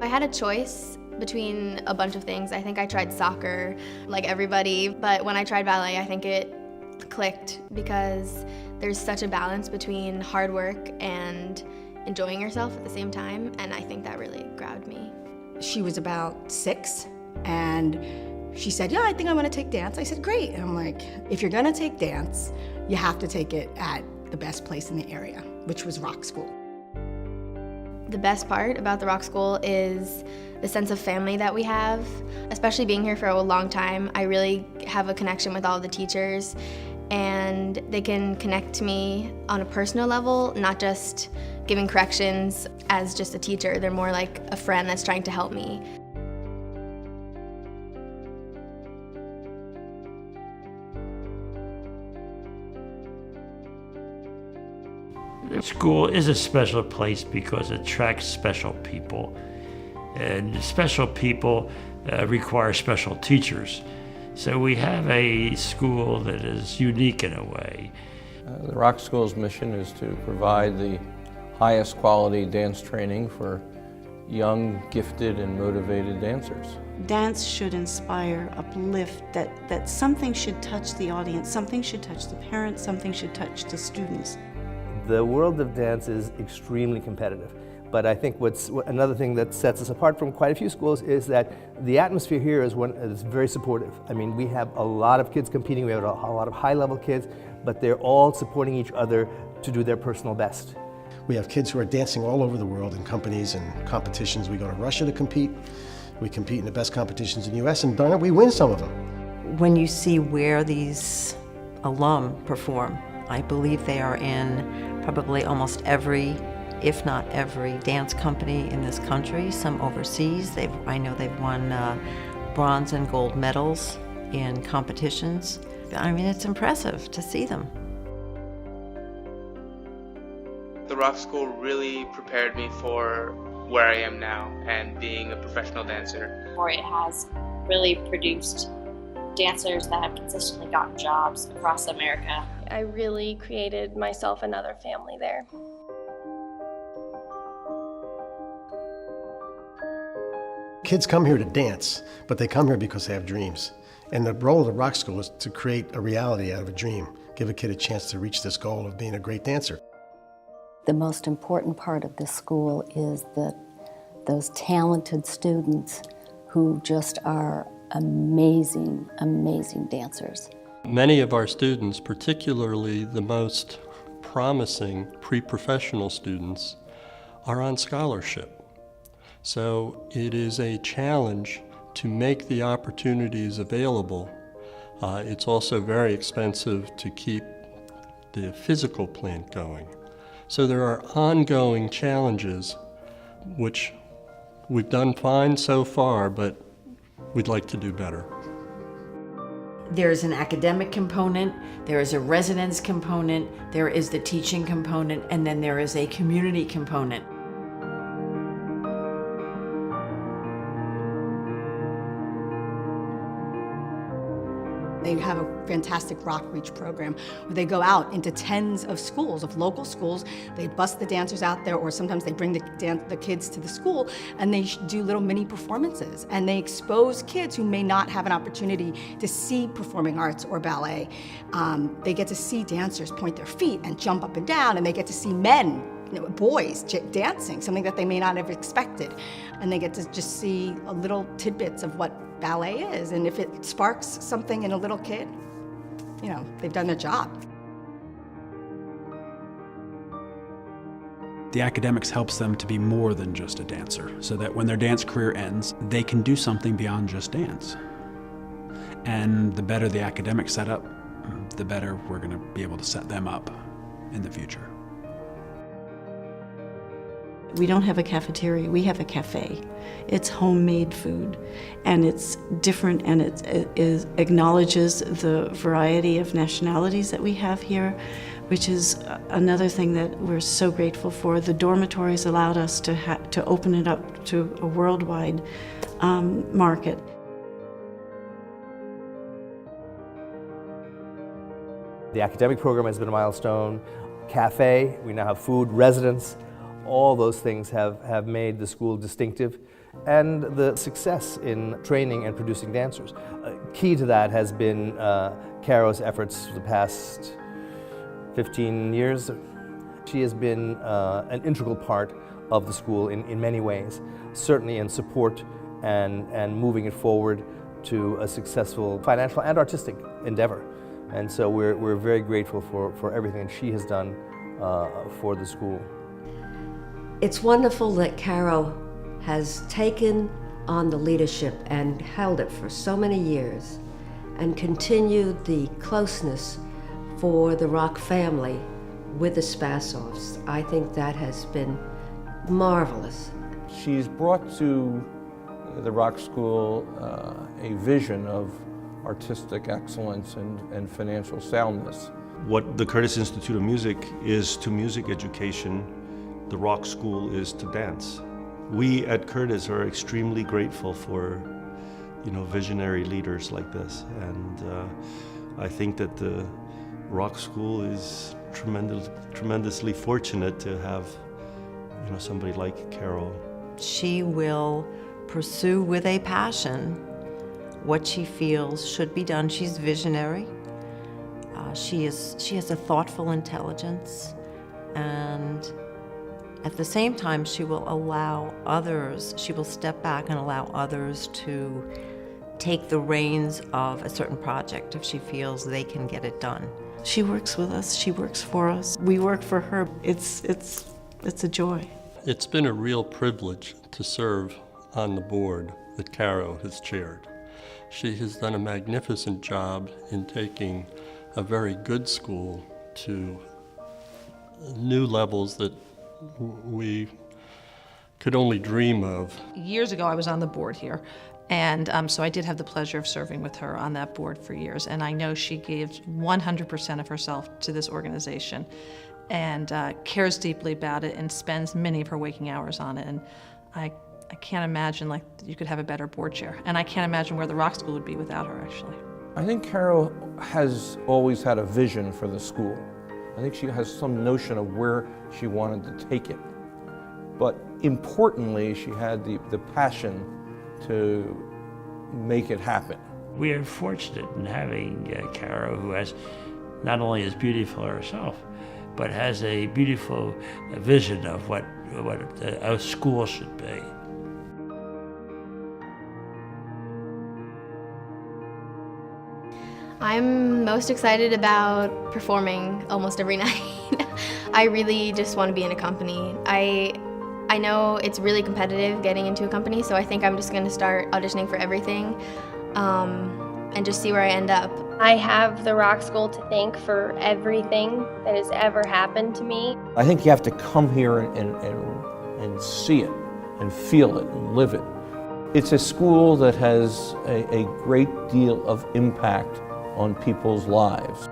I had a choice between a bunch of things. I think I tried soccer, like everybody, but when I tried ballet, I think it clicked because there's such a balance between hard work and enjoying yourself at the same time, and I think that really grabbed me. She was about 6, and she said, yeah, I think I want to take dance. I said, great. And I'm like, if you're going to take dance, you have to take it at the best place in the area, which was Rock School. The best part about the Rock School is the sense of family that we have. Especially being here for a long time, I really have a connection with all the teachers, and they can connect to me on a personal level, not just giving corrections as just a teacher. They're more like a friend that's trying to help me. The school is a special place because it attracts special people. And special people require special teachers. So we have a school that is unique in a way. The Rock School's mission is to provide the highest quality dance training for young, gifted, and motivated dancers. Dance should inspire, uplift, that something should touch the audience, something should touch the parents, something should touch the students. The world of dance is extremely competitive, but I think another thing that sets us apart from quite a few schools is that the atmosphere here is very supportive. I mean, we have a lot of kids competing, we have a lot of high-level kids, but they're all supporting each other to do their personal best. We have kids who are dancing all over the world in companies and competitions. We go to Russia to compete. We compete in the best competitions in the US, and darn it, we win some of them. When you see where these alum perform, I believe they are in probably almost every, if not every, dance company in this country, some overseas. I know they've won bronze and gold medals in competitions. I mean, it's impressive to see them. The Rock School really prepared me for where I am now and being a professional dancer. Or it has really produced dancers that have consistently gotten jobs across America. I really created myself another family there. Kids come here to dance, but they come here because they have dreams. And the role of the Rock School is to create a reality out of a dream, give a kid a chance to reach this goal of being a great dancer. The most important part of this school is that those talented students who just are amazing, amazing dancers. Many of our students, particularly the most promising pre-professional students, are on scholarship. So it is a challenge to make the opportunities available. It's also very expensive to keep the physical plant going. So there are ongoing challenges, which we've done fine so far, but we'd like to do better. There's an academic component, there is a residence component, there is the teaching component, and then there is a community component. They have a fantastic Rock Reach program where they go out into tens of schools, of local schools. They bus the dancers out there, or sometimes they bring the kids to the school, and they do little mini performances. And they expose kids who may not have an opportunity to see performing arts or ballet. They get to see dancers point their feet and jump up and down, and they get to see men, boys dancing, something that they may not have expected. And they get to just see a little tidbits of what ballet is, and if it sparks something in a little kid, they've done their job. The academics helps them to be more than just a dancer, so that when their dance career ends, they can do something beyond just dance. And the better the academic setup, the better we're going to be able to set them up in the future. We don't have a cafeteria, we have a cafe. It's homemade food, and it's different, and it acknowledges the variety of nationalities that we have here, which is another thing that we're so grateful for. The dormitories allowed us to open it up to a worldwide market. The academic program has been a milestone. Cafe, we now have food, residence. All those things have made the school distinctive, and the success in training and producing dancers. Key to that has been Caro's efforts for the past 15 years. She has been an integral part of the school in many ways, certainly in support and moving it forward to a successful financial and artistic endeavor. And so we're very grateful for everything she has done for the school. It's wonderful that Caro has taken on the leadership and held it for so many years and continued the closeness for the Rock family with the Spassoffs. I think that has been marvelous. She's brought to the Rock School a vision of artistic excellence and financial soundness. What the Curtis Institute of Music is to music education, the Rock School is to dance. We at Curtis are extremely grateful for, visionary leaders like this, and I think that the Rock School is tremendously fortunate to have, somebody like Carol. She will pursue with a passion what she feels should be done. She's visionary. She has a thoughtful intelligence, and at the same time, she will allow others, she will step back and allow others to take the reins of a certain project if she feels they can get it done. She works with us, she works for us, we work for her. It's a joy. It's been a real privilege to serve on the board that Caro has chaired. She has done a magnificent job in taking a very good school to new levels that we could only dream of. Years ago, I was on the board here, and so I did have the pleasure of serving with her on that board for years, and I know she gives 100% of herself to this organization and cares deeply about it and spends many of her waking hours on it, and I can't imagine you could have a better board chair, and I can't imagine where the Rock School would be without her, actually. I think Caro has always had a vision for the school. I think she has some notion of where she wanted to take it. But importantly, she had the passion to make it happen. We are fortunate in having Caro, who has not only is beautiful herself, but has a beautiful vision of what a school should be. I'm most excited about performing almost every night. I really just want to be in a company. I know it's really competitive getting into a company, so I think I'm just going to start auditioning for everything and just see where I end up. I have the Rock School to thank for everything that has ever happened to me. I think you have to come here and see it and feel it and live it. It's a school that has a great deal of impact on people's lives.